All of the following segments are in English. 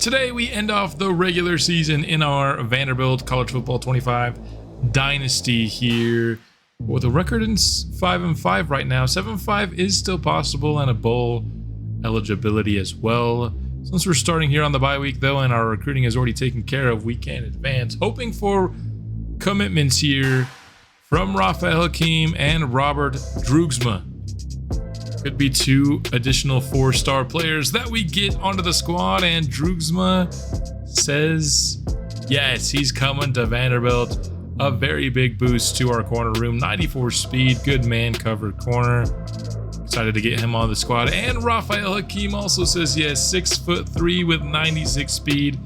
Today we end off the regular season in our Vanderbilt College Football 25 Dynasty here with a record in 5-5 right now. 7-5 is still possible and a bowl eligibility as well. Since we're starting here on the bye week though, and our recruiting is already taken care of, we can advance. Hoping for commitments here from Raphael Hakeem and Robert Drugsma. Could be two additional 4-star players that we get onto the squad, and Drugsma says yes, he's coming to Vanderbilt. A very big boost to our corner room. 94 speed, good man covered corner. Excited to get him on the squad. And Raphael Hakeem also says yes, 6'3" with 96 speed.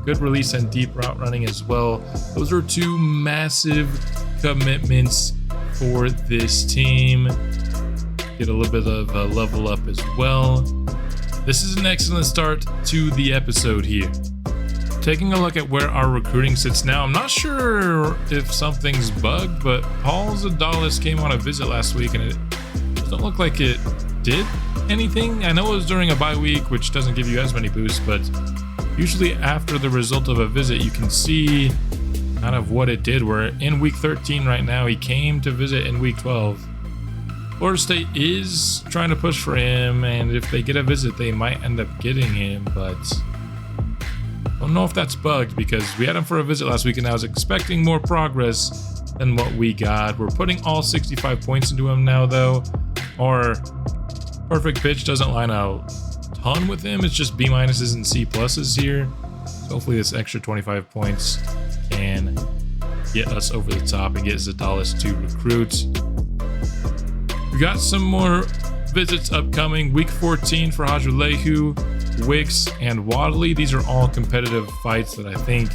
Good release and deep route running as well. Those are two massive commitments for this team. Get a little bit of a level up as well. This is an excellent start to the episode here. Taking a look at where our recruiting sits now, I'm not sure if something's bugged, but Paul Zadalis came on a visit last week and it doesn't look like it did anything. I know it was during a bye week, which doesn't give you as many boosts, but usually after the result of a visit, you can see kind of what it did. We're in week 13 right now. He came to visit in week 12. Florida State is trying to push for him, and if they get a visit, they might end up getting him, but I don't know if that's bugged because we had him for a visit last week and I was expecting more progress than what we got. We're putting all 65 points into him now though. Our perfect pitch doesn't line a ton with him. It's just B- and C+ here. So hopefully this extra 25 points can get us over the top and get Zadalis to recruit. We got some more visits upcoming. Week 14 for Hajulehu, Wicks, and Wadley. These are all competitive fights that I think,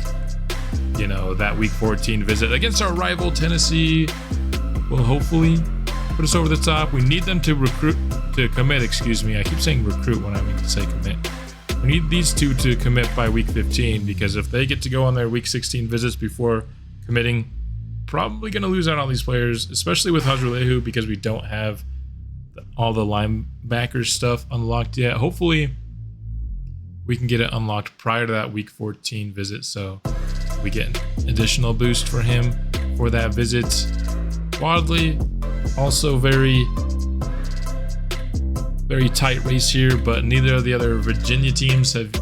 you know, that week 14 visit against our rival Tennessee will hopefully put us over the top. We need them to commit, excuse me. I keep saying recruit when I mean to say commit. We need these two to commit by week 15 because if they get to go on their week 16 visits before committing, probably going to lose out on these players, especially with Hajulehu because we don't have all the linebacker stuff unlocked yet. Hopefully we can get it unlocked prior to that week 14 visit, so we get an additional boost for him for that visit. Wadley, also very tight race here, but neither of the other Virginia teams have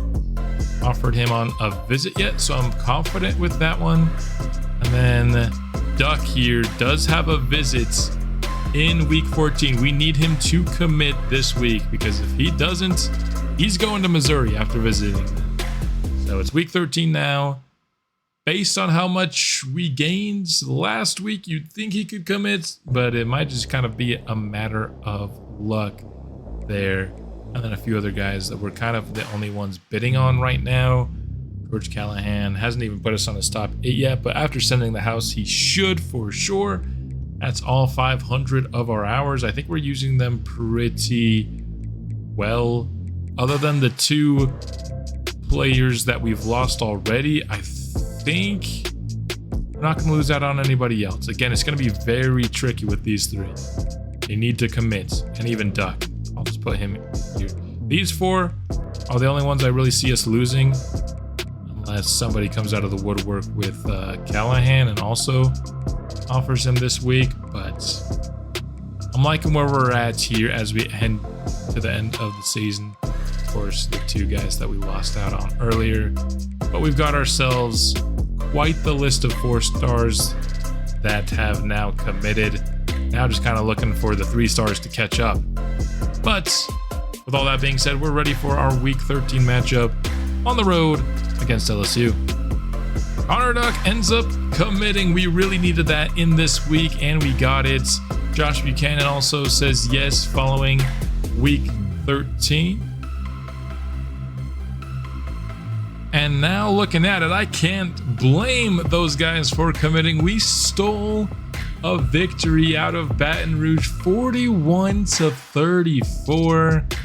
offered him on a visit yet, so I'm confident with that one. And then Duck here does have a visit in week 14. We need him to commit this week because if he doesn't, he's going to Missouri after visiting them. So it's week 13 now. Based on how much we gained last week, you'd think he could commit, but it might just kind of be a matter of luck there. And then a few other guys that we're kind of the only ones bidding on right now. George Callahan hasn't even put us on his top 8 yet, but after sending the house, he should for sure. That's all 500 of our hours. I think we're using them pretty well. Other than the 2 players that we've lost already, I think we're not going to lose out on anybody else. Again, it's going to be very tricky with these 3. They need to commit, and even Duck. I'll just put him here. These 4 are the only ones I really see us losing, unless somebody comes out of the woodwork with Callahan and also offers him this week. But I'm liking where we're at here as we head to the end of the season. Of course, the 2 guys that we lost out on earlier, but we've got ourselves quite the list of 4 stars that have now committed. Now just kind of looking for the 3 stars to catch up. But with all that being said, we're ready for our week 13 matchup on the road against LSU. Connor Duck ends up committing. We really needed that in this week, and we got it. Josh Buchanan also says yes following week 13. And now looking at it, I can't blame those guys for committing. We stole a victory out of Baton Rouge, 41-34.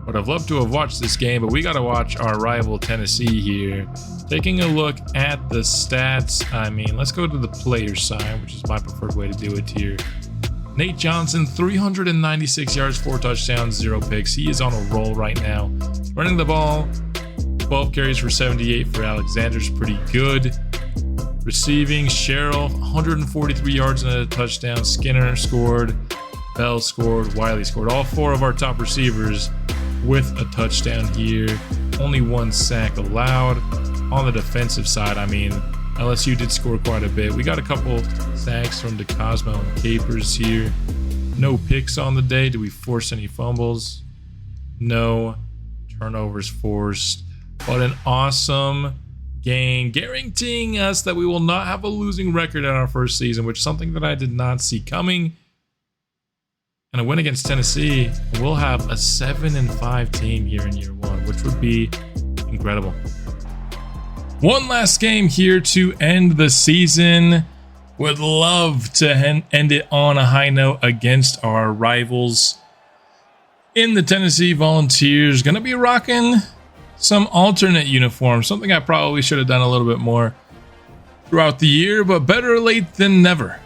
Would have loved to have watched this game, but we got to watch our rival Tennessee here. Taking a look at the stats, I mean, let's go to the player side, which is my preferred way to do it here. Nate Johnson, 396 yards, 4 touchdowns, 0 picks. He is on a roll right now. Running the ball, 12 carries for 78 for Alexander's pretty good. Receiving, Sherrill, 143 yards and a touchdown. Skinner scored. Bell scored. Wiley scored. All 4 of our top receivers with a touchdown here. Only 1 sack allowed. On the defensive side, I mean, LSU did score quite a bit. We got a couple sacks from DeCosmo and Capers here. No picks on the day. Did we force any fumbles? No. Turnovers forced. But an awesome game, guaranteeing us that we will not have a losing record in our first season, which is something that I did not see coming. And a win against Tennessee, we'll have a 7-5 team here in year 1, which would be incredible. One last game here to end the season. Would love to end it on a high note against our rivals in the Tennessee Volunteers. Gonna be rocking some alternate uniforms, something I probably should have done a little bit more throughout the year, but better late than never.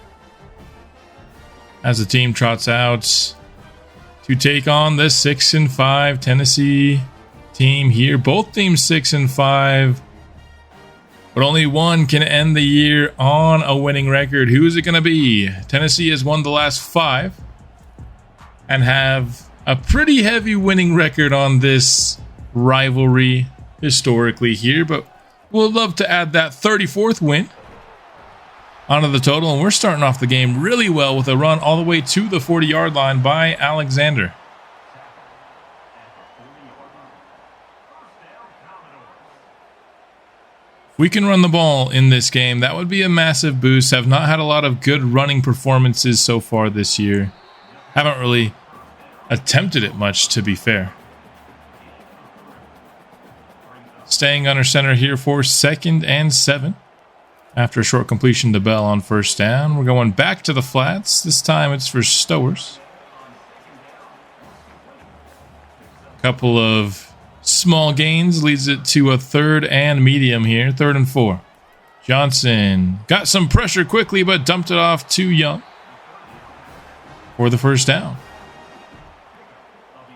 As the team trots out to take on the 6-5 Tennessee team here. Both teams 6-5. But only one can end the year on a winning record. Who is it going to be? Tennessee has won the last 5 and have a pretty heavy winning record on this rivalry historically here. But we'll love to add that 34th win onto the total. And we're starting off the game really well with a run all the way to the 40-yard line by Alexander. We can run the ball in this game. That would be a massive boost. Have not had a lot of good running performances so far this year. Haven't really attempted it much, to be fair. Staying under center here for 2nd and 7. After a short completion to Bell on first down. We're going back to the flats. This time it's for Stowers. Couple of small gains leads it to a 3rd and medium here. 3rd and 4. Johnson got some pressure quickly, but dumped it off too young for the first down.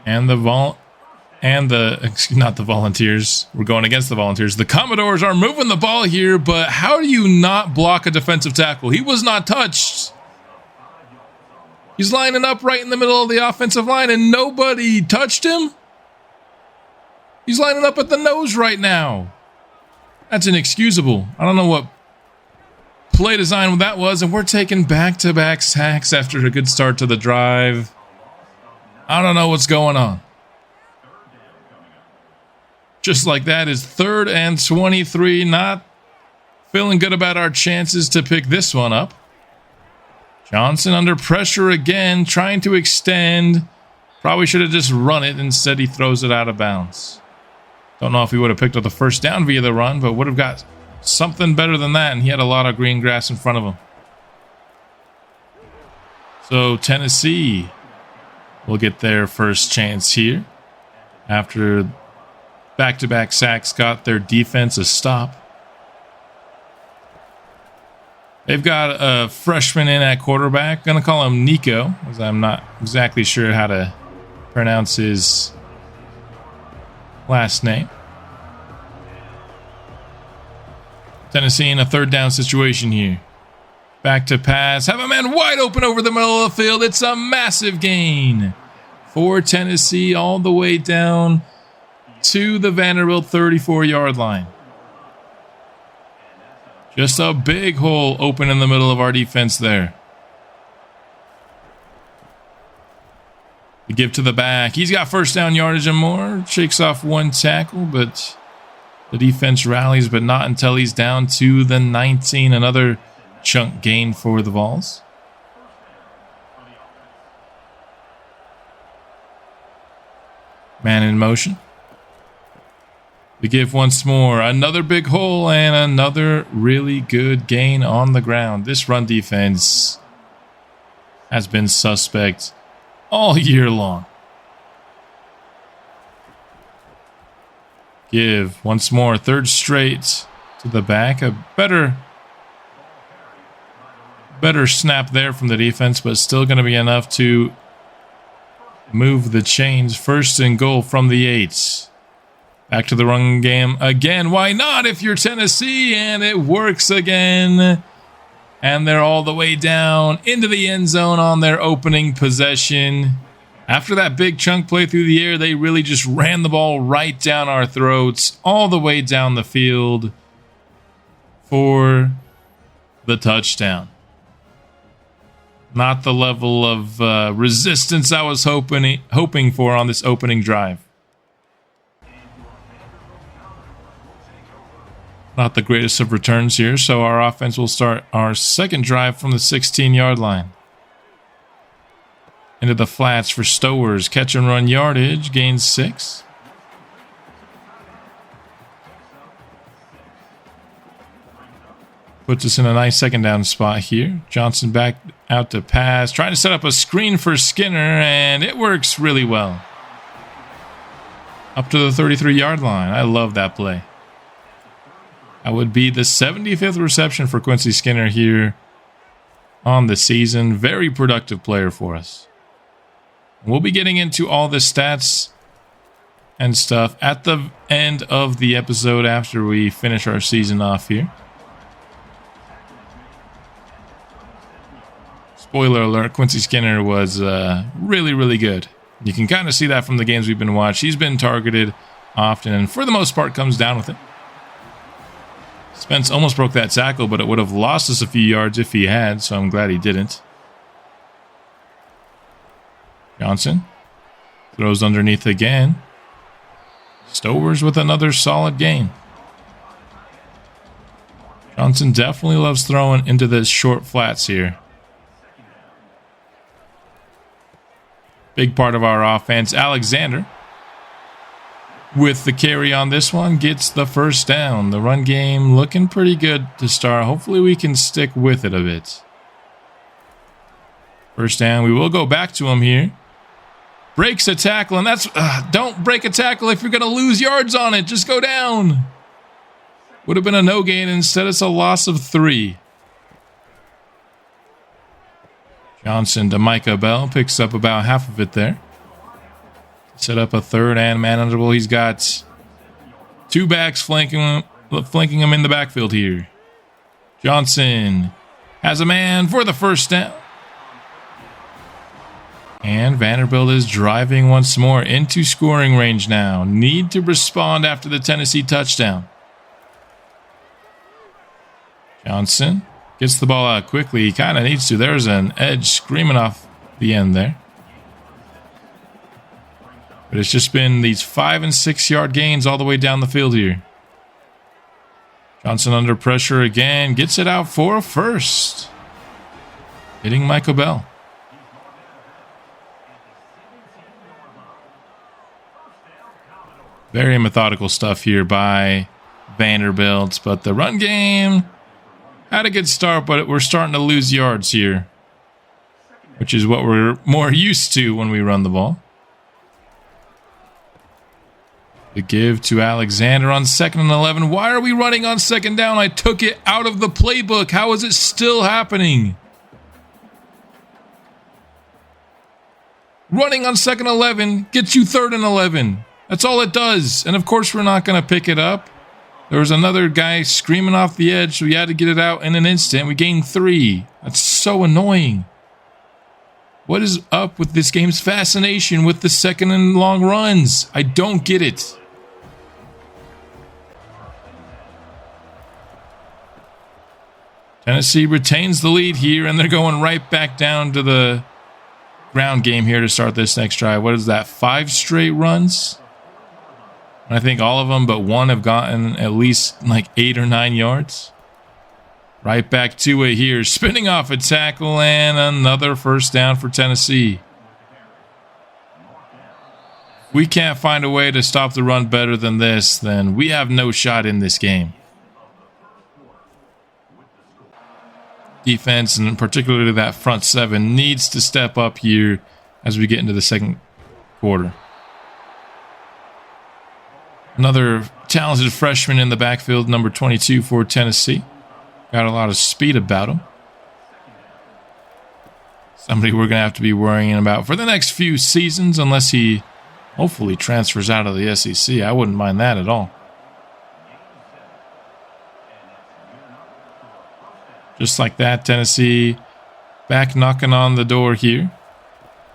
And not the Volunteers. We're going against the Volunteers. The Commodores are moving the ball here, but how do you not block a defensive tackle? He was not touched. He's lining up right in the middle of the offensive line, and nobody touched him. He's lining up at the nose right now. That's inexcusable. I don't know what play design that was, and we're taking back-to-back sacks after a good start to the drive. I don't know what's going on. Just like that is 3rd and 23. Not feeling good about our chances to pick this one up. Johnson under pressure again, trying to extend. Probably should have just run it. Instead, he throws it out of bounds. Don't know if he would have picked up the first down via the run, but would have got something better than that, and he had a lot of green grass in front of him. So Tennessee will get their first chance here after back-to-back sacks got their defense a stop. They've got a freshman in at quarterback. Going to call him Nico, as I'm not exactly sure how to pronounce his last name. Tennessee in a 3rd down situation here. Back to pass. Have a man wide open over the middle of the field. It's a massive gain for Tennessee all the way down to the Vanderbilt 34-yard line. Just a big hole open in the middle of our defense there. We give to the back. He's got first down yardage and more. Shakes off 1 tackle, but the defense rallies, but not until he's down to the 19. Another chunk gain for the Vols. Man in motion. We give once more. Another big hole and another really good gain on the ground. This run defense has been suspect all year long. Give once more. 3rd straight to the back. A better snap there from the defense, but still going to be enough to move the chains. 1st and goal from the 8. Back to the run game again. Why not if you're Tennessee? And it works again. And they're all the way down into the end zone on their opening possession. After that big chunk play through the air, they really just ran the ball right down our throats, all the way down the field for the touchdown. Not the level of resistance I was hoping for on this opening drive. Not the greatest of returns here, so our offense will start our second drive from the 16-yard line. Into the flats for Stowers. Catch and run yardage. Gains 6. Puts us in a nice second down spot here. Johnson back out to pass. Trying to set up a screen for Skinner, and it works really well. Up to the 33-yard line. I love that play. That would be the 75th reception for Quincy Skinner here on the season. Very productive player for us. We'll be getting into all the stats and stuff at the end of the episode after we finish our season off here. Spoiler alert, Quincy Skinner was really, really good. You can kind of see that from the games we've been watching. He's been targeted often and for the most part comes down with it. Spence almost broke that tackle, but it would have lost us a few yards if he had, so I'm glad he didn't. Johnson throws underneath again. Stowers with another solid gain. Johnson definitely loves throwing into the short flats here. Big part of our offense. Alexander with the carry on this one gets the first down. The run game looking pretty good to start. Hopefully we can stick with it a bit. First down. We will go back to him here. Breaks a tackle, and that's... don't break a tackle if you're going to lose yards on it. Just go down. Would have been a no gain. Instead, it's a loss of 3. Johnson to Micah Bell. Picks up about half of it there. Set up a third and manageable. He's got 2 backs flanking him in the backfield here. Johnson has a man for the first down. And Vanderbilt is driving once more into scoring range now. Need to respond after the Tennessee touchdown. Johnson gets the ball out quickly. He kind of needs to. There's an edge screaming off the end there. But it's just been these 5- and 6-yard gains all the way down the field here. Johnson under pressure again. Gets it out for a first. Hitting Michael Bell. Very methodical stuff here by Vanderbilt. But the run game had a good start, but we're starting to lose yards here, which is what we're more used to when we run the ball. The give to Alexander on 2nd and 11. Why are we running on 2nd down? I took it out of the playbook. How is it still happening? Running on 2nd and 11 gets you 3rd and 11. That's all it does. And of course, we're not going to pick it up. There was another guy screaming off the edge, so we had to get it out in an instant. We gained 3. That's so annoying. What is up with this game's fascination with the 2nd and long runs? I don't get it. Tennessee retains the lead here, and they're going right back down to the ground game here to start this next drive. What is that, 5 straight runs? I think all of them but one have gotten at least like 8 or 9 yards. Right back to it here. Spinning off a tackle and another first down for Tennessee. We can't find a way to stop the run better than this, then we have no shot in this game. Defense, and particularly that front 7, needs to step up here as we get into the second quarter. Another talented freshman in the backfield, number 22 for Tennessee. Got a lot of speed about him. Somebody we're going to have to be worrying about for the next few seasons unless he Hopefully transfers out of the SEC. I wouldn't mind that at all. Just like that, Tennessee back knocking on the door here.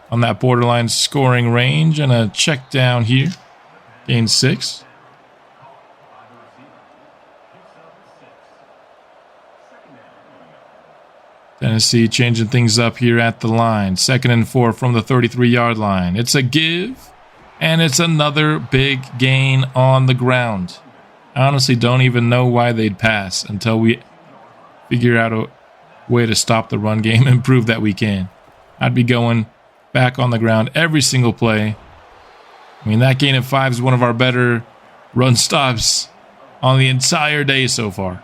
On that borderline scoring range, and a check down here. Gain 6. Tennessee changing things up here at the line. 2nd and 4 from the 33-yard line. It's a give, and it's another big gain on the ground. I honestly don't even know why they'd pass until we figure out a way to stop the run game and prove that we can. I'd be going back on the ground every single play. I mean, that gain of 5 is one of our better run stops on the entire day so far.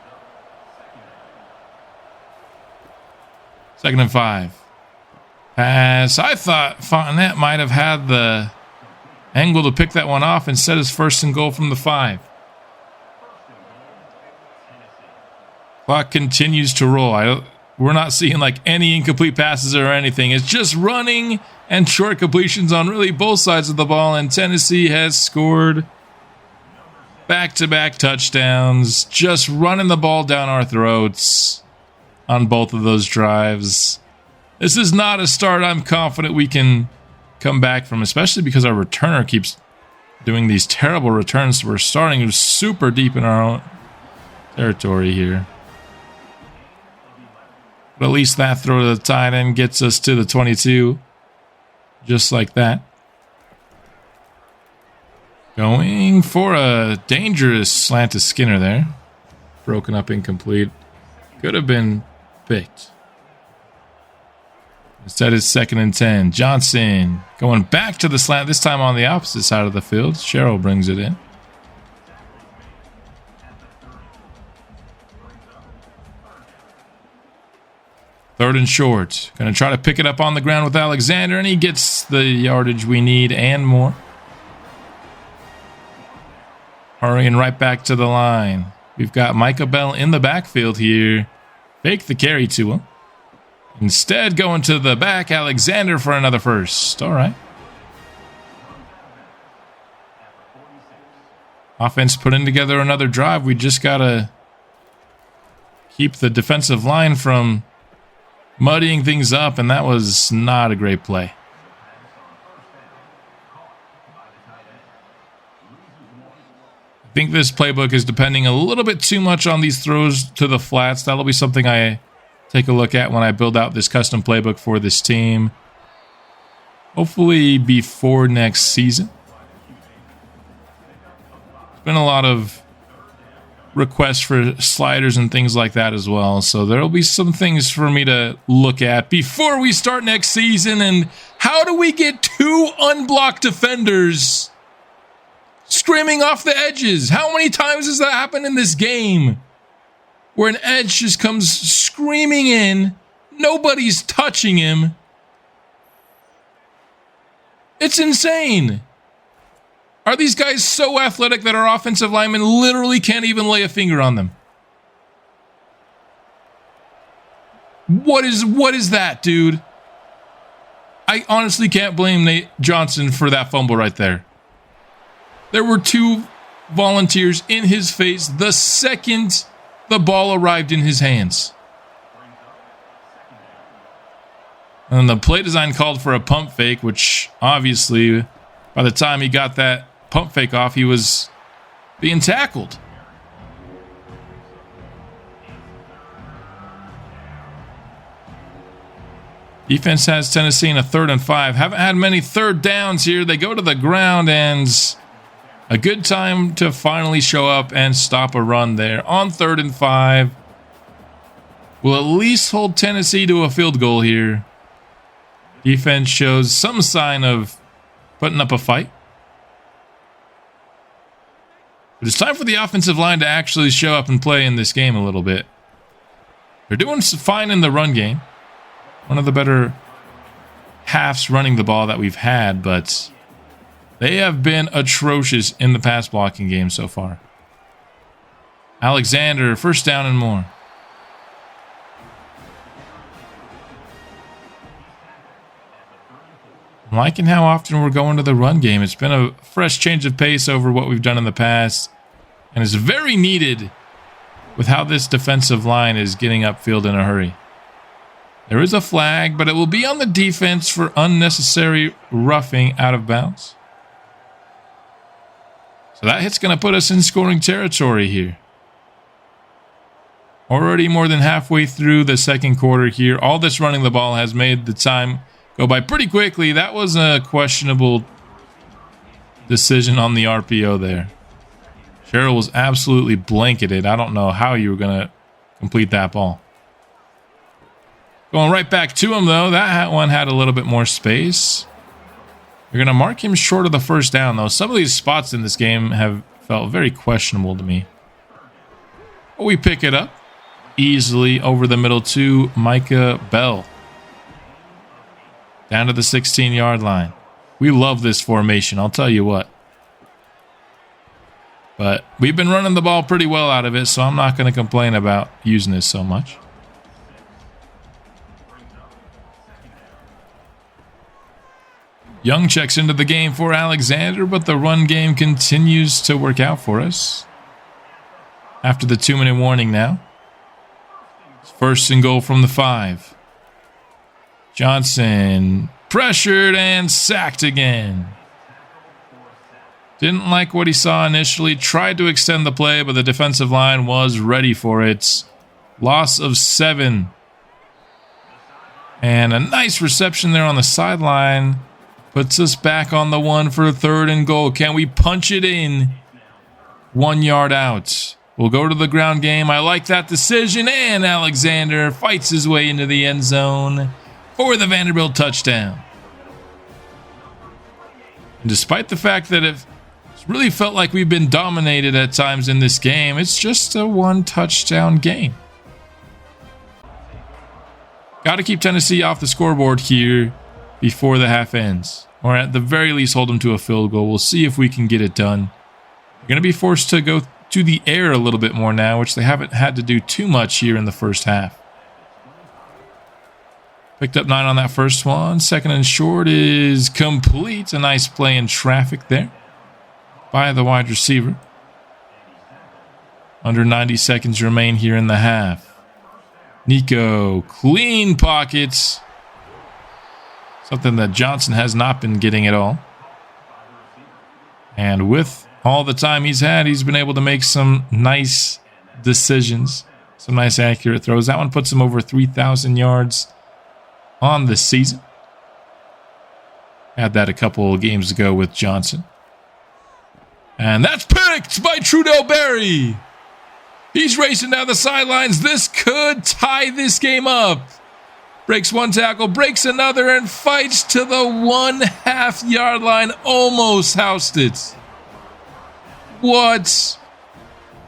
2nd and 5. Pass. I thought Fontenette might have had the angle to pick that one off and set his 1st and goal from the 5. Clock continues to roll. We're not seeing like any incomplete passes or anything. It's just running and short completions on really both sides of the ball. And Tennessee has scored back-to-back touchdowns. Just running the ball down our throats on both of those drives. This is not a start I'm confident we can come back from, especially because our returner keeps doing these terrible returns. We're starting super deep in our own territory here. But at least that throw to the tight end gets us to the 22. Just like that. Going for a dangerous slant to Skinner there. Broken up, incomplete. Could have been picked. Instead, it's 2nd and 10. Johnson going back to the slant, this time on the opposite side of the field. Sherrill brings it in. Third and short. Going to try to pick it up on the ground with Alexander, and he gets the yardage we need and more. Hurrying right back to the line. We've got Micah Bell in the backfield here. Fake the carry to him. Instead, going to the back, Alexander for another 1st. All right. Offense putting together another drive. We just got to keep the defensive line from muddying things up, and that was not a great play. I think this playbook is depending a little bit too much on these throws to the flats. That'll be something I take a look at when I build out this custom playbook for this team. Hopefully before next season. There's been a lot of requests for sliders and things like that as well. So there'll be some things for me to look at before we start next season. And how do we get 2 unblocked defenders screaming off the edges? How many times has that happened in this game? Where an edge just comes screaming in, nobody's touching him. It's insane. Are these guys so athletic that our offensive linemen literally can't even lay a finger on them? What is that, dude? I honestly can't blame Nate Johnson for that fumble right there. There were 2 volunteers in his face the second the ball arrived in his hands. And the play design called for a pump fake, which obviously by the time he got that pump fake off, he was being tackled. Defense has Tennessee in a 3rd and 5. Haven't had many 3rd downs here. They go to the ground, and a good time to finally show up and stop a run there on 3rd and 5. We'll at least hold Tennessee to a field goal here. Defense shows some sign of putting up a fight. But it's time for the offensive line to actually show up and play in this game a little bit. They're doing fine in the run game. One of the better halves running the ball that we've had, but they have been atrocious in the pass blocking game so far. Alexander, 1st down and more. I'm liking how often we're going to the run game. It's been a fresh change of pace over what we've done in the past, and it's very needed with how this defensive line is getting upfield in a hurry. There is a flag, but it will be on the defense for unnecessary roughing out of bounds. So that hit's going to put us in scoring territory here. Already more than halfway through the second quarter here. All this running the ball has made the time go by pretty quickly. That was a questionable decision on the RPO there. Sherrill was absolutely blanketed. I don't know how you were going to complete that ball. Going right back to him, though. That one had a little bit more space. You're going to mark him short of the first down, though. Some of these spots in this game have felt very questionable to me. But we pick it up easily over the middle to Micah Bell. Down to the 16-yard line. We love this formation, I'll tell you what. But we've been running the ball pretty well out of it, so I'm not going to complain about using this so much. Young checks into the game for Alexander, but the run game continues to work out for us. After the 2-minute warning now. First and goal from the 5. Johnson pressured and sacked again. Didn't like what he saw initially. Tried to extend the play, but the defensive line was ready for it. Loss of 7. And a nice reception there on the sideline. Puts us back on the 1 for 3rd and goal. Can we punch it in? 1 yard out. We'll go to the ground game. I like that decision. And Alexander fights his way into the end zone for the Vanderbilt touchdown. And despite the fact that it's really felt like we've been dominated at times in this game, it's just a 1 touchdown game. Got to keep Tennessee off the scoreboard here before the half ends. Or at the very least, hold them to a field goal. We'll see if we can get it done. We're going to be forced to go to the air a little bit more now, which they haven't had to do too much here in the first half. Picked up 9 on that first one. Second and short is complete. A nice play in traffic there by the wide receiver. Under 90 seconds remain here in the half. Nico, clean pockets. Something that Johnson has not been getting at all. And with all the time he's had, he's been able to make some nice decisions. Some nice accurate throws. That one puts him over 3,000 yards on the season. Had that a couple of games ago with Johnson. And that's picked by Trudell Berry. He's racing down the sidelines. This could tie this game up. Breaks one tackle, breaks another, and fights to the 1/2 yard line. Almost housed it. What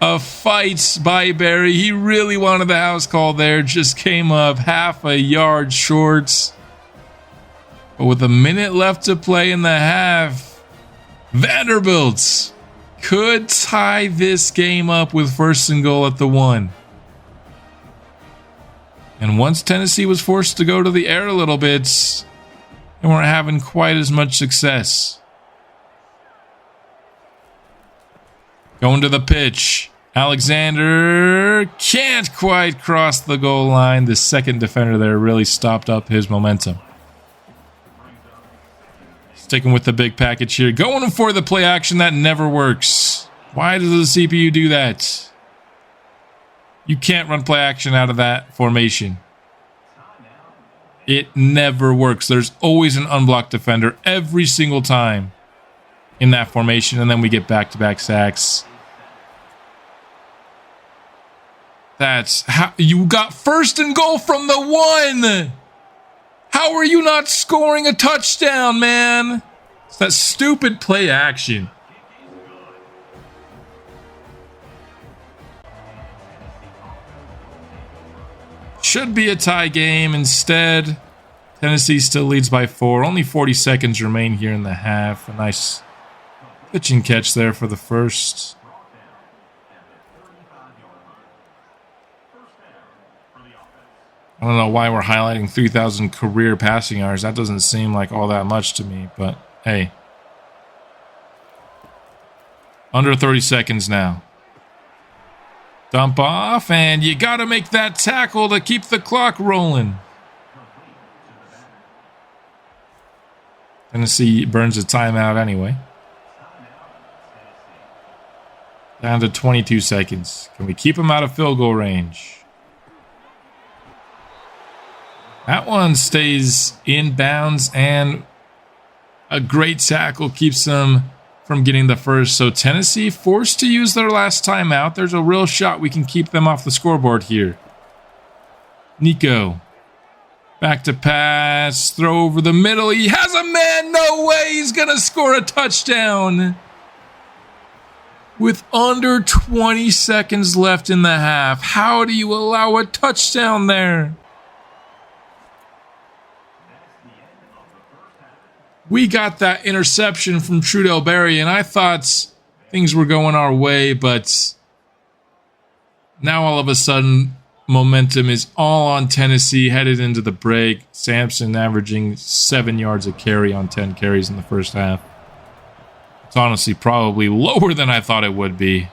a fight by Berry. He really wanted the house call there. Just came up 1/2 yard short. But with a minute left to play in the half, Vanderbilt could tie this game up with 1st and goal at the 1. And once Tennessee was forced to go to the air a little bit, they weren't having quite as much success. Going to the pitch. Alexander can't quite cross the goal line. The second defender there really stopped up his momentum. Sticking with the big package here. Going for the play action. That never works. Why does the CPU do that? You can't run play action out of that formation. It never works. There's always an unblocked defender every single time in that formation, and then we get back-to-back sacks. That's how you got 1st and goal from the 1. How are you not scoring a touchdown, man? It's that stupid play action. Should be a tie game. Instead, Tennessee still leads by 4. Only 40 seconds remain here in the half. A nice pitch and catch there for the first. I don't know why we're highlighting 3,000 career passing yards. That doesn't seem like all that much to me, but hey. Under 30 seconds now. Dump off, and you got to make that tackle to keep the clock rolling. Tennessee burns a timeout anyway. Down to 22 seconds. Can we keep them out of field goal range? That one stays in bounds, and a great tackle keeps them from getting the first. So Tennessee forced to use their last timeout. There's a real shot we can keep them off the scoreboard here. Nico. Back to pass. Throw over the middle. He has a man. No way. He's going to score a touchdown. With under 20 seconds left in the half. How do you allow a touchdown there? We got that interception from Trudell Berry, and I thought things were going our way, but now all of a sudden, momentum is all on Tennessee headed into the break. Sampson averaging 7 yards a carry on 10 carries in the first half. It's honestly probably lower than I thought it would be.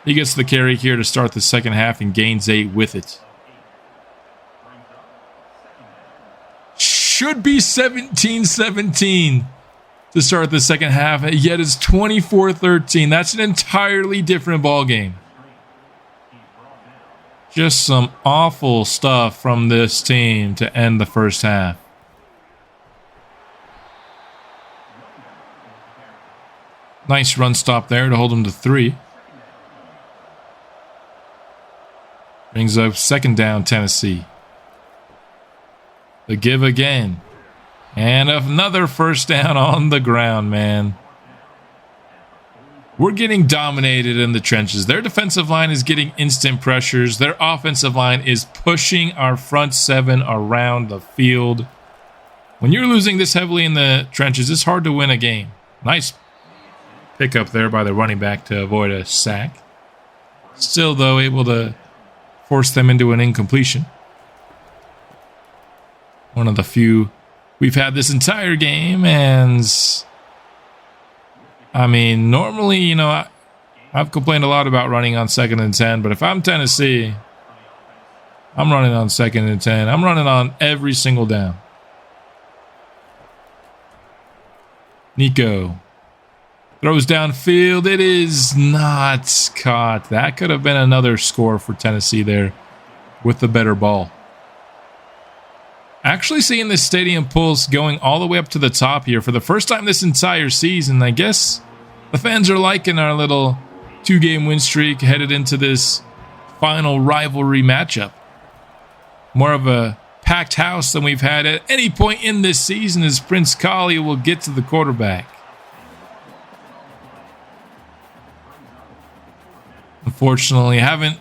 He gets the carry here to start the second half and gains 8 with it. Should be 17-17 to start the second half, yet it's 24-13. That's an entirely different ball game. Just some awful stuff from this team to end the first half. Nice run stop there to hold them to 3. Brings up second down, Tennessee. The give again. And another first down on the ground, man. We're getting dominated in the trenches. Their defensive line is getting instant pressures. Their offensive line is pushing our front 7 around the field. When you're losing this heavily in the trenches, it's hard to win a game. Nice pickup there by the running back to avoid a sack. Still, though, able to force them into an incompletion. One of the few we've had this entire game, and I mean, normally, you know, I've complained a lot about running on 2nd and 10, but if I'm Tennessee, I'm running on 2nd and 10. I'm running on every single down. Nico throws downfield. It is not caught. That could have been another score for Tennessee there with the better ball. Actually seeing this stadium pulse going all the way up to the top here for the first time this entire season. I guess the fans are liking our little 2-game win streak headed into this final rivalry matchup. More of a packed house than we've had at any point in this season as Prince Collie will get to the quarterback. Unfortunately, haven't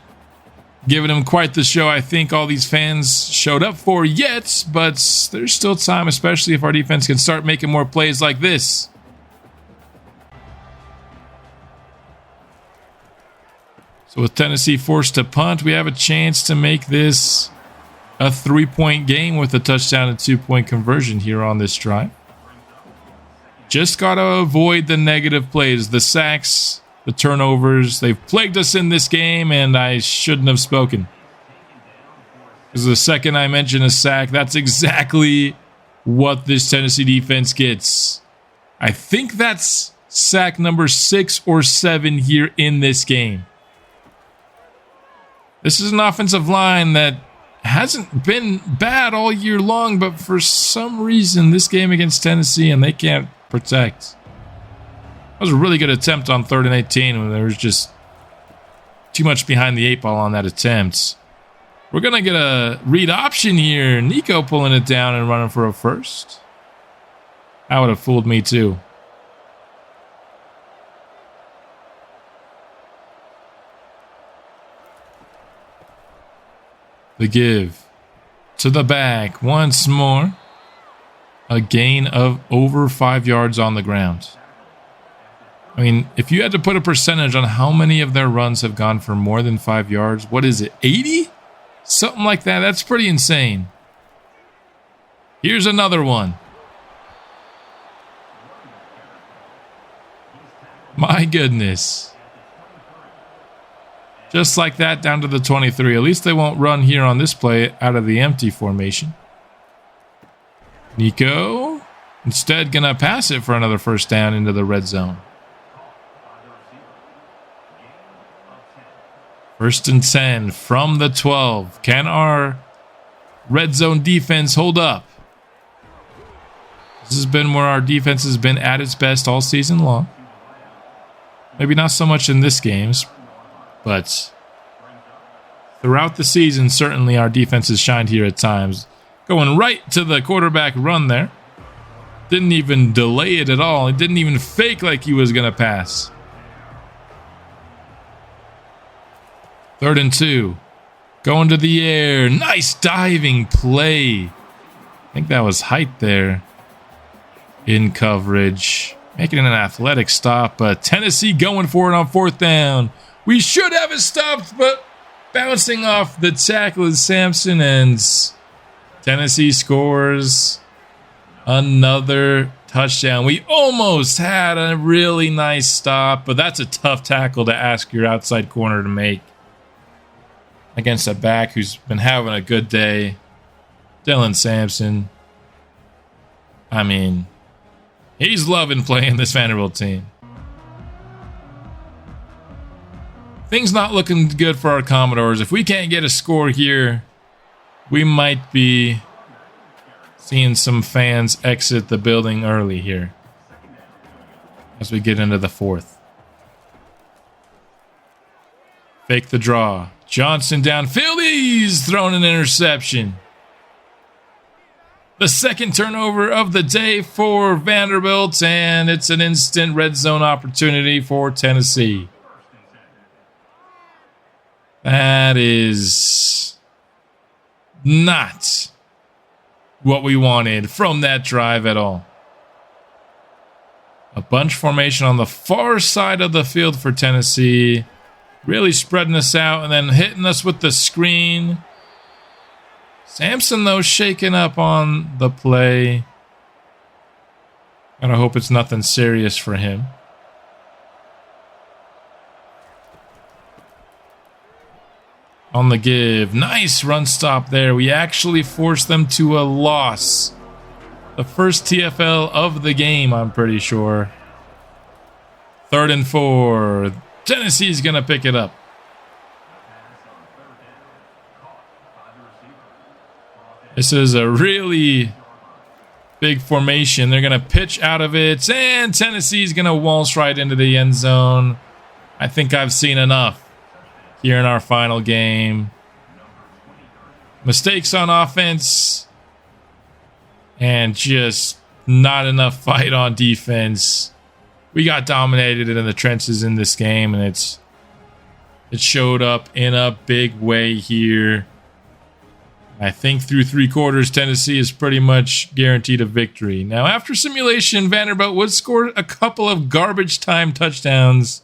given him quite the show I think all these fans showed up for yet, but there's still time, especially if our defense can start making more plays like this. So with Tennessee forced to punt, we have a chance to make this a 3-point game with a touchdown and 2-point conversion here on this drive. Just got to avoid the negative plays, the sacks, the turnovers. They've plagued us in this game, and I shouldn't have spoken. Because the second I mention a sack, that's exactly what this Tennessee defense gets. I think that's sack number 6 or 7 here in this game. This is an offensive line that hasn't been bad all year long, but for some reason, this game against Tennessee, and they can't protect. That was a really good attempt on 3rd and 18 when there was just too much behind the 8 ball on that attempt. We're going to get a read option here. Nico pulling it down and running for a first. That would have fooled me too. The give to the back once more. A gain of over 5 yards on the ground. I mean, if you had to put a percentage on how many of their runs have gone for more than 5 yards, what is it, 80? Something like that. That's pretty insane. Here's another one. My goodness. Just like that, down to the 23. At least they won't run here on this play out of the empty formation. Nico, instead, gonna pass it for another first down into the red zone. 1st and 10 from the 12. Can our red zone defense hold up? This has been where our defense has been at its best all season long. Maybe not so much in this games, but throughout the season, certainly our defense has shined here at times. Going right to the quarterback run there. Didn't even delay it at all. He didn't even fake like he was going to pass. 3rd and 2. Going to the air. Nice diving play. I think that was height there. In coverage. Making an athletic stop, but Tennessee going for it on 4th down. We should have it stopped, but bouncing off the tackle is Sampson, and Tennessee scores another touchdown. We almost had a really nice stop, but that's a tough tackle to ask your outside corner to make against a back who's been having a good day. Dylan Sampson. I mean, he's loving playing this Vanderbilt team. Things not looking good for our Commodores. If we can't get a score here, we might be seeing some fans exit the building early here as we get into the 4th. Fake the draw. Johnson downfield. He's thrown an interception. The 2nd turnover of the day for Vanderbilt, and it's an instant red zone opportunity for Tennessee. That is not what we wanted from that drive at all. A bunch formation on the far side of the field for Tennessee. Really spreading us out and then hitting us with the screen. Sampson, though, shaking up on the play. And I hope it's nothing serious for him. On the give. Nice run stop there. We actually forced them to a loss. The first TFL of the game, I'm pretty sure. 3rd and 4. Tennessee's going to pick it up. This is a really big formation. They're going to pitch out of it, and Tennessee's going to waltz right into the end zone. I think I've seen enough here in our final game. Mistakes on offense, and just not enough fight on defense. We got dominated in the trenches in this game, and it showed up in a big way here. I think through 3 quarters, Tennessee is pretty much guaranteed a victory. Now, after simulation, Vanderbilt would score a couple of garbage time touchdowns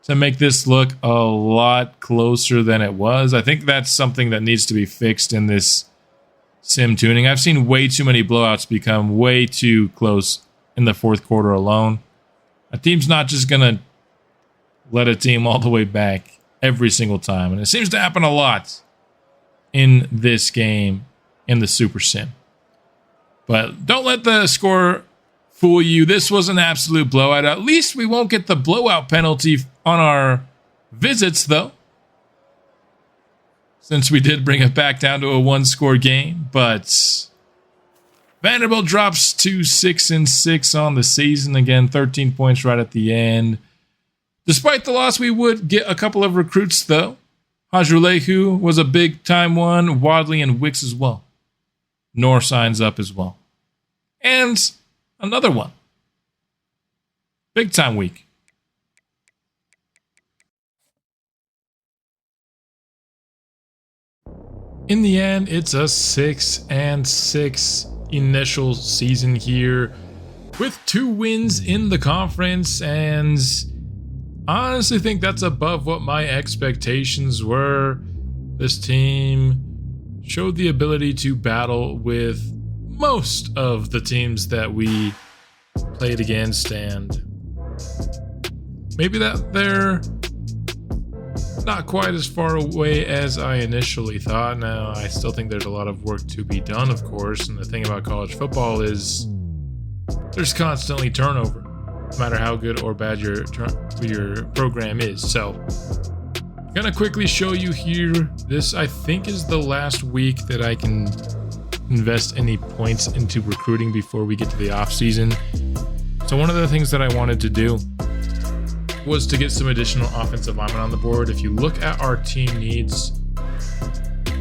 to make this look a lot closer than it was. I think that's something that needs to be fixed in this sim tuning. I've seen way too many blowouts become way too close in the 4th quarter alone. A team's not just going to let a team all the way back every single time. And it seems to happen a lot in this game in the Super Sim. But don't let the score fool you. This was an absolute blowout. At least we won't get the blowout penalty on our visits, though, since we did bring it back down to a 1-score game. But Vanderbilt drops to 6-6 on the season. Again, 13 points right at the end. Despite the loss, we would get a couple of recruits, though. Hajrulehu was a big-time one. Wadley and Wicks as well. Nor signs up as well. And another one. Big-time week. In the end, it's a 6-6 initial season here with 2 wins in the conference, and I honestly think that's above what my expectations were. this team showed the ability to battle with most of the teams that we played against, and maybe that they're not quite as far away as I initially thought. Now, I still think there's a lot of work to be done, of course, and the thing about college football is there's constantly turnover, no matter how good or bad your program is. So I'm gonna quickly show you here. This, I think, is the last week that I can invest any points into recruiting before we get to the off season. So one of the things that I wanted to do was to get some additional offensive linemen on the board. If you look at our team needs,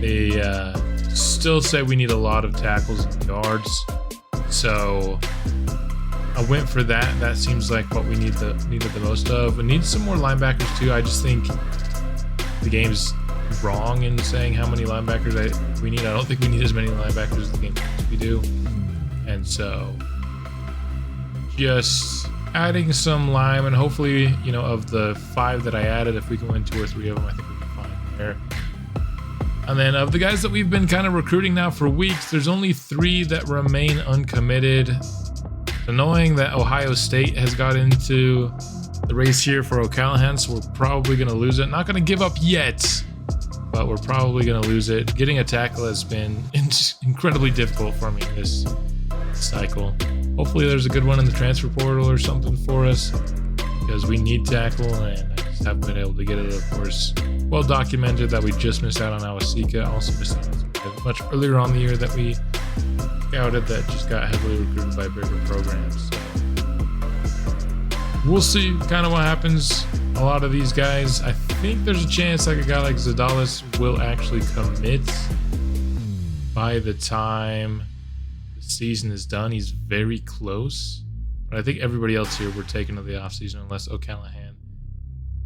they still say we need a lot of tackles and yards. So I went for that. That seems like what we needed the most of. We need some more linebackers too. I just think the game's wrong in saying how many linebackers we need. I don't think we need as many linebackers as the game thinks we do. And so just adding some linemen, hopefully, you know, of the 5 that I added, if we can win 2 or 3 of them, I think we'll be fine there. And then of the guys that we've been kind of recruiting now for weeks, there's only 3 that remain uncommitted. It's annoying that Ohio State has got into the race here for O'Callahan, so we're probably going to lose it. Not going to give up yet, but we're probably going to lose it. Getting a tackle has been incredibly difficult for me this cycle. Hopefully there's a good one in the transfer portal or something for us, because we need tackle, and I just haven't been able to get it. Of course, well documented that we just missed out on Awasika. Also missed out on much earlier on the year that we scouted that just got heavily recruited by bigger programs. So we'll see kind of what happens. A lot of these guys, I think there's a chance like a guy like Zadalis will actually commit by the time season is done. He's very close, but I think everybody else here we're taking to the offseason unless O'Callahan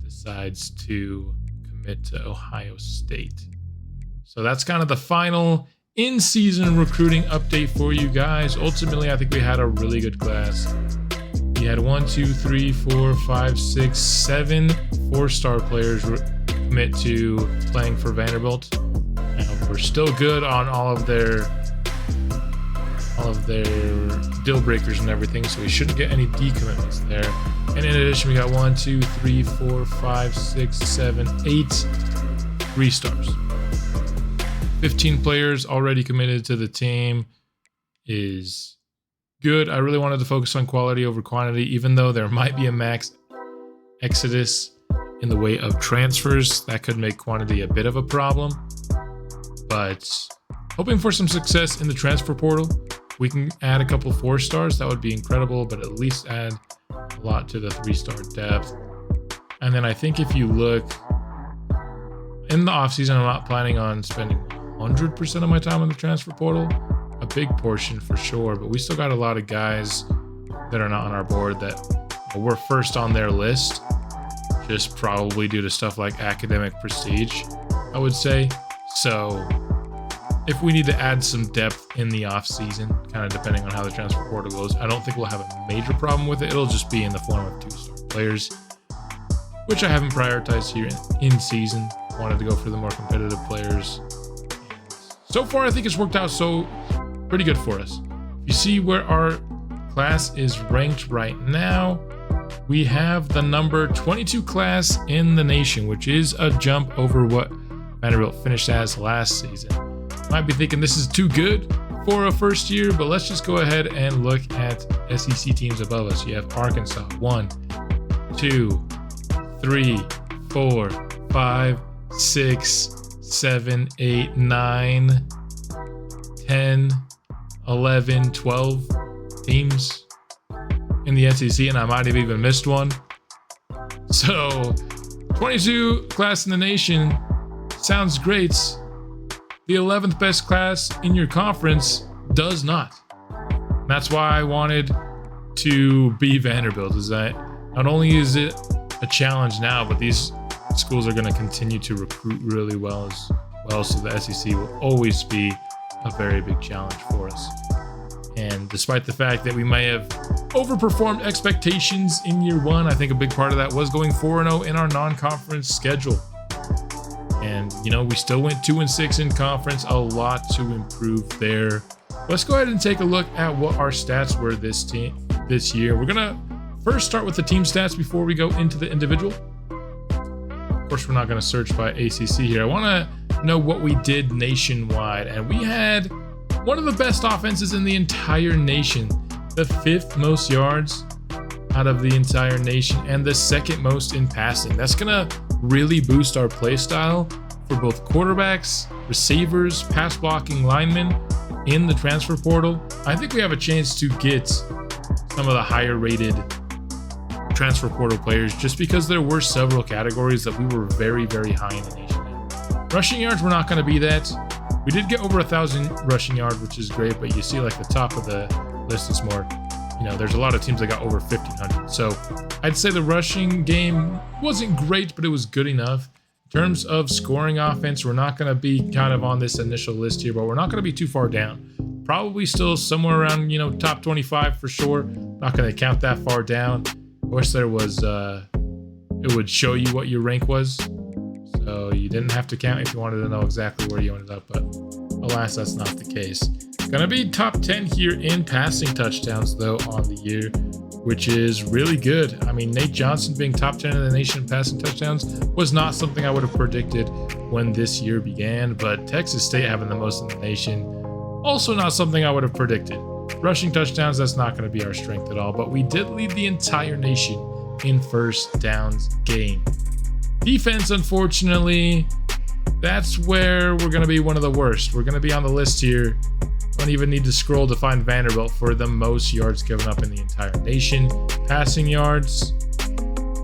decides to commit to Ohio State. So that's kind of the final in-season recruiting update for you guys. Ultimately, I think we had a really good class. We had 1, 2, 3, 4, 5, 6, 7 4-star players commit to playing for Vanderbilt, and we're still good on all of their deal breakers and everything, so we shouldn't get any decommitments there. And in addition, we got 1, 2, 3, 4, 5, 6, 7, 8 3-stars. 15 players already committed to the team is good. I really wanted to focus on quality over quantity, even though there might be a max exodus in the way of transfers. That could make quantity a bit of a problem, but hoping for some success in the transfer portal. We can add a couple 4-stars. That would be incredible, but at least add a lot to the 3-star depth. And then I think if you look in the offseason, I'm not planning on spending 100% of my time on the transfer portal. A big portion for sure, but we still got a lot of guys that are not on our board that we're first on their list, just probably due to stuff like academic prestige, I would say. So if we need to add some depth in the offseason, kind of depending on how the transfer portal goes, I don't think we'll have a major problem with it. It'll just be in the form of 2-star players, which I haven't prioritized here in season. Wanted to go for the more competitive players. So far, I think it's worked out pretty good for us. If you see where our class is ranked right now, we have the number 22 class in the nation, which is a jump over what Vanderbilt finished as last season. Might be thinking this is too good for a first year, but let's just go ahead and look at SEC teams above us. You have Arkansas, 1, 2, 3, 4, 5, 6, 7, 8, 9, 10, 11, 12 teams in the SEC, and I might have even missed one. So 22 class in the nation sounds great. The 11th best class in your conference does not. That's why I wanted to be Vanderbilt, is that not only is it a challenge now, but these schools are going to continue to recruit really well as well, so the SEC will always be a very big challenge for us. And despite the fact that we may have overperformed expectations in year 1, I think a big part of that was going 4-0 in our non-conference schedule. And, you know, we still went 2-6 in conference. A lot to improve there. Let's go ahead and take a look at what our stats were this year. We're going to first start with the team stats before we go into the individual. Of course, we're not going to search by ACC here. I want to know what we did nationwide. And we had one of the best offenses in the entire nation. The 5th most yards out of the entire nation and the 2nd most in passing. That's going to really boost our play style for both quarterbacks, receivers, pass blocking linemen in the transfer portal. I think we have a chance to get some of the higher rated transfer portal players just because there were several categories that we were very, very high in the nation in. Rushing yards, we're not going to be that. We did get over 1,000 rushing yards, which is great, but you see like the top of the list is more, you know, there's a lot of teams that got over 1,500. So I'd say the rushing game wasn't great, but it was good enough. In terms of scoring offense, we're not going to be kind of on this initial list here, but we're not going to be too far down. Probably still somewhere around, you know, top 25 for sure. Not going to count that far down. I wish there was, it would show you what your rank was. So you didn't have to count if you wanted to know exactly where you ended up, but alas, that's not the case. Gonna be top 10 here in passing touchdowns though on the year, which is really good. I mean, Nate Johnson being top 10 in the nation in passing touchdowns was not something I would have predicted when this year began, but Texas State having the most in the nation, also not something I would have predicted. Rushing touchdowns, that's not going to be our strength at all, but we did lead the entire nation in first downs game. Defense, unfortunately, that's where we're going to be one of the worst. We're going to be on the list here. Don't even need to scroll to find Vanderbilt for the most yards given up in the entire nation. Passing yards,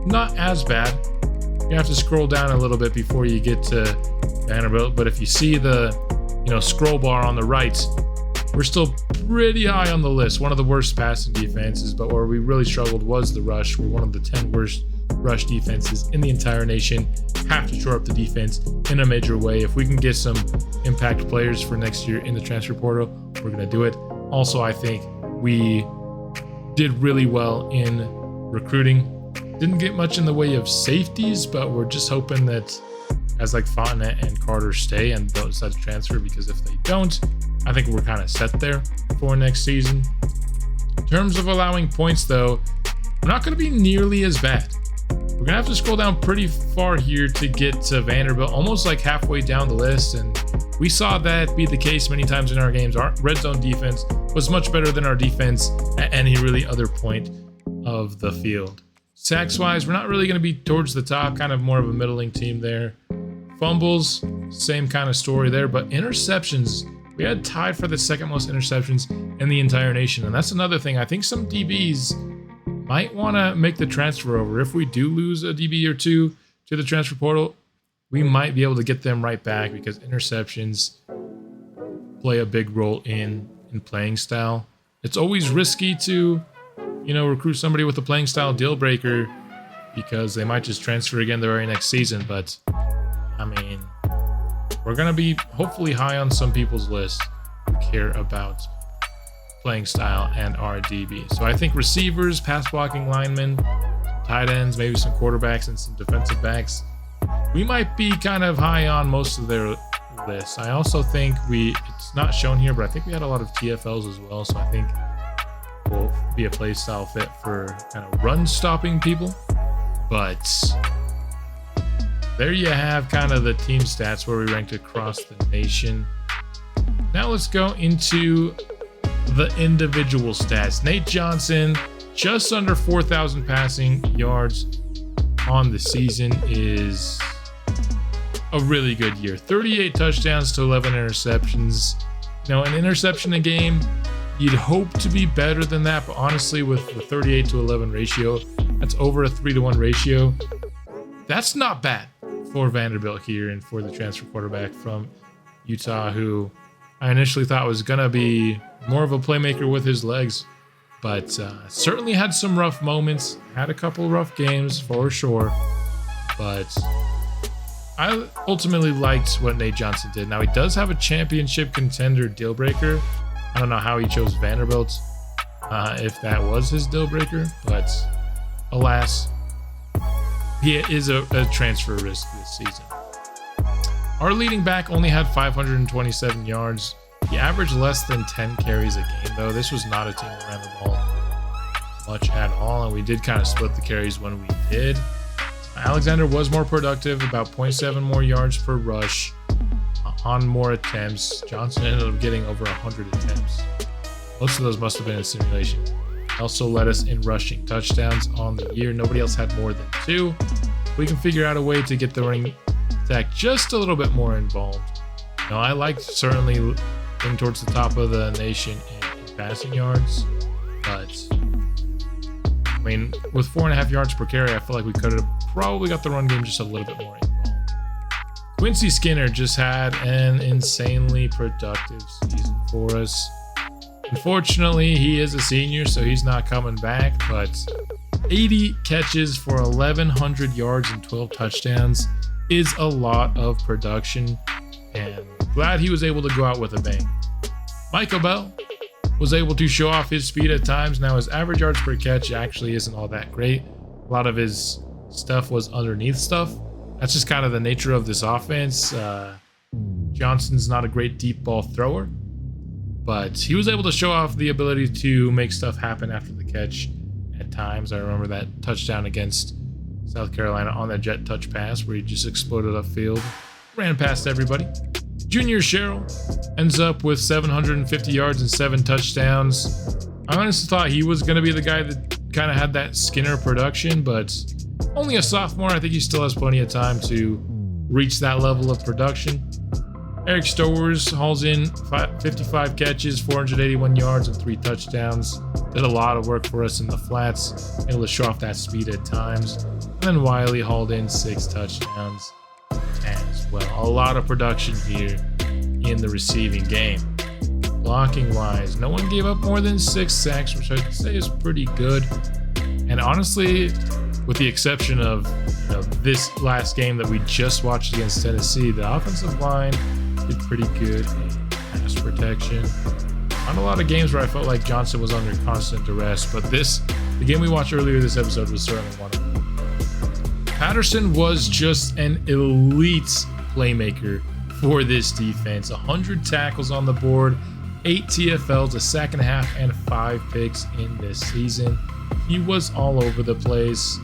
not as bad. You have to scroll down a little bit before you get to Vanderbilt, but if you see the, you know, scroll bar on the right, we're still pretty high on the list. One of the worst passing defenses, but where we really struggled was the rush. We're one of the 10 worst rush defenses in the entire nation. Have to shore up the defense in a major way. If we can get some impact players for next year in the transfer portal, we're going to do it. Also, I think we did really well in recruiting. Didn't get much in the way of safeties, but we're just hoping that guys like Fontenette and Carter stay and don't decide to transfer, because if they don't, I think we're kind of set there for next season. In terms of allowing points, though, we're not going to be nearly as bad. We're going to have to scroll down pretty far here to get to Vanderbilt, almost like halfway down the list, and we saw that be the case many times in our games. Our red zone defense was much better than our defense at any really other point of the field. Sacks-wise, we're not really going to be towards the top, kind of more of a middling team there. Fumbles, same kind of story there, but interceptions, we had tied for the 2nd most interceptions in the entire nation, and that's another thing. I think some DBs might want to make the transfer over. If we do lose a DB or two to the transfer portal, we might be able to get them right back, because interceptions play a big role in playing style. It's always risky to, you know, recruit somebody with a playing style deal breaker, because they might just transfer again the very next season. But I mean, we're going to be hopefully high on some people's list who care about playing style and our DB. So I think receivers, pass blocking linemen, some tight ends, maybe some quarterbacks and some defensive backs, we might be kind of high on most of their lists. I also think it's not shown here, but I think we had a lot of TFLs as well. So I think we'll be a play style fit for kind of run stopping people. But there you have kind of the team stats where we ranked across the nation. Now let's go into the individual stats. Nate Johnson, just under 4,000 passing yards on the season, is a really good year. 38 touchdowns to 11 interceptions. You know, an interception a game, you'd hope to be better than that, but honestly, with the 38 to 11 ratio, that's over a 3-to-1 ratio. That's not bad for Vanderbilt here and for the transfer quarterback from Utah, who I initially thought was going to be more of a playmaker with his legs, but certainly had some rough moments, had a couple rough games for sure, but I ultimately liked what Nate Johnson did. Now, he does have a championship contender deal breaker. I don't know how he chose Vanderbilt, if that was his deal breaker, but alas, he is a transfer risk this season. Our leading back only had 527 yards. He averaged less than 10 carries a game, though. This was not a team that ran the ball much at all, and we did kind of split the carries when we did. Alexander was more productive, about 0.7 more yards per rush on more attempts. Johnson ended up getting over 100 attempts. Most of those must have been in simulation. Also led us in rushing touchdowns on the year. Nobody else had more than 2. We can figure out a way to get the running attack just a little bit more involved. Now, I liked certainly being towards the top of the nation in passing yards, but I mean, with 4.5 yards per carry, I feel like we could have probably got the run game just a little bit more involved. Quincy Skinner just had an insanely productive season for us. Unfortunately, he is a senior, so he's not coming back, but 80 catches for 1,100 yards and 12 touchdowns is a lot of production, and glad he was able to go out with a bang. Michael Bell was able to show off his speed at times. Now, his average yards per catch actually isn't all that great. A lot of his stuff was underneath stuff. That's just kind of the nature of this offense. Johnson's not a great deep ball thrower, but he was able to show off the ability to make stuff happen after the catch at times. I remember that touchdown against South Carolina on that jet touch pass where he just exploded upfield, ran past everybody. Junior Sherrill ends up with 750 yards and 7 touchdowns. I honestly thought he was going to be the guy that kind of had that Skinner production, but only a sophomore. I think he still has plenty of time to reach that level of production. Eric Stowers hauls in 55 catches, 481 yards, and 3 touchdowns. Did a lot of work for us in the flats, able to show off that speed at times. And then Wiley hauled in 6 touchdowns as well. A lot of production here in the receiving game. Blocking wise, no one gave up more than 6 sacks, which I'd say is pretty good. And honestly, with the exception of this last game that we just watched against Tennessee, the offensive line did pretty good in pass protection. Not a lot of games where I felt like Johnson was under constant duress, but the game we watched earlier this episode was certainly one of them. Patterson was just an elite playmaker for this defense. 100 tackles on the board, 8 TFLs, a sack and a half, and 5 picks in this season. He was all over the place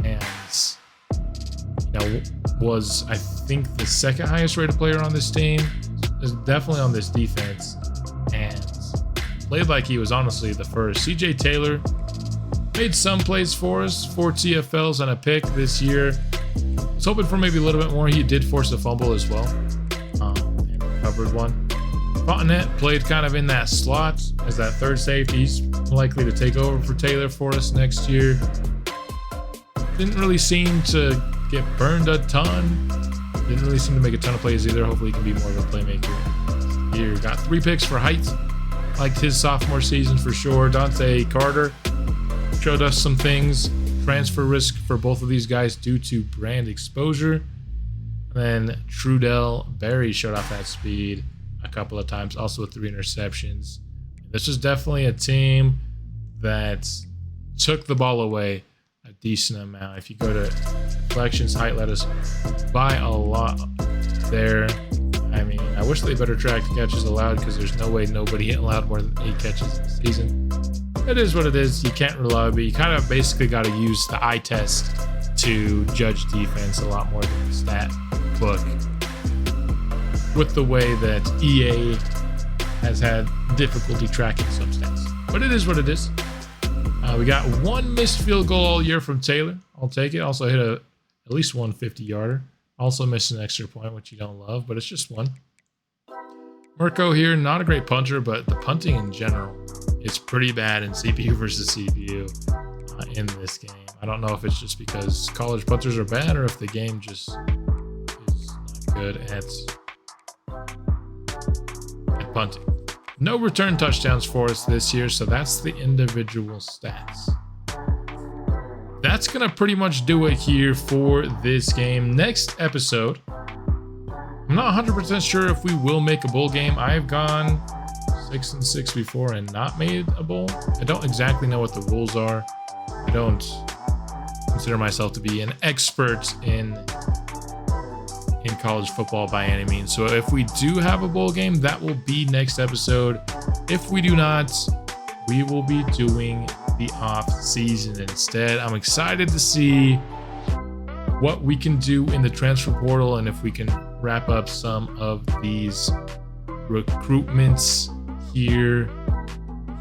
and was, I think, the second highest rated player on this team. Is definitely on this defense, and played like he was honestly the first. CJ Taylor made some plays for us, 4 TFLs and a pick this year. I was hoping for maybe a little bit more. He did force a fumble as well, and recovered one. Fontenette played kind of in that slot as that third safety. He's likely to take over for Taylor for us next year. Didn't really seem to get burned a ton. Didn't really seem to make a ton of plays either. Hopefully he can be more of a playmaker here. Got 3 picks for height. Liked his sophomore season for sure. Dante Carter showed us some things. Transfer risk for both of these guys due to brand exposure. And then Trudell Berry showed off that speed a couple of times, also with 3 interceptions. This was definitely a team that took the ball away a decent amount. If you go to deflections, height led us by a lot there. I mean, I wish they better track catches allowed, because there's no way nobody allowed more than 8 catches in the season. It is what it is. You can't rely, but you kind of basically got to use the eye test to judge defense a lot more than the stat book, with the way that E.8 has had difficulty tracking some stats. But it is what it is. We got 1 missed field goal all year from Taylor. I'll take it. Also hit at least 1 50-yarder. Also missed an extra point, which you don't love, but it's just one. Mirko here, not a great punter, but the punting in general is pretty bad in CPU versus CPU in this game. I don't know if it's just because college punters are bad, or if the game just is not good at punting. No return touchdowns for us this year, so that's the individual stats. That's going to pretty much do it here for this game. Next episode, I'm not 100% sure if we will make a bowl game. I've gone 6-6 before and not made a bowl. I don't exactly know what the rules are. I don't consider myself to be an expert in in college football by any means. So if we do have a bowl game, that will be next episode. If we do not, we will be doing the off season instead. I'm excited to see what we can do in the transfer portal and if we can wrap up some of these recruitments here.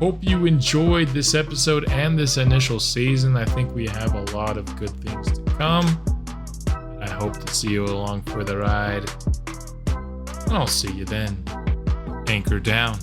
Hope you enjoyed this episode and this initial season. I think we have a lot of good things to come. I hope to see you along for the ride. And I'll see you then. Anchor down.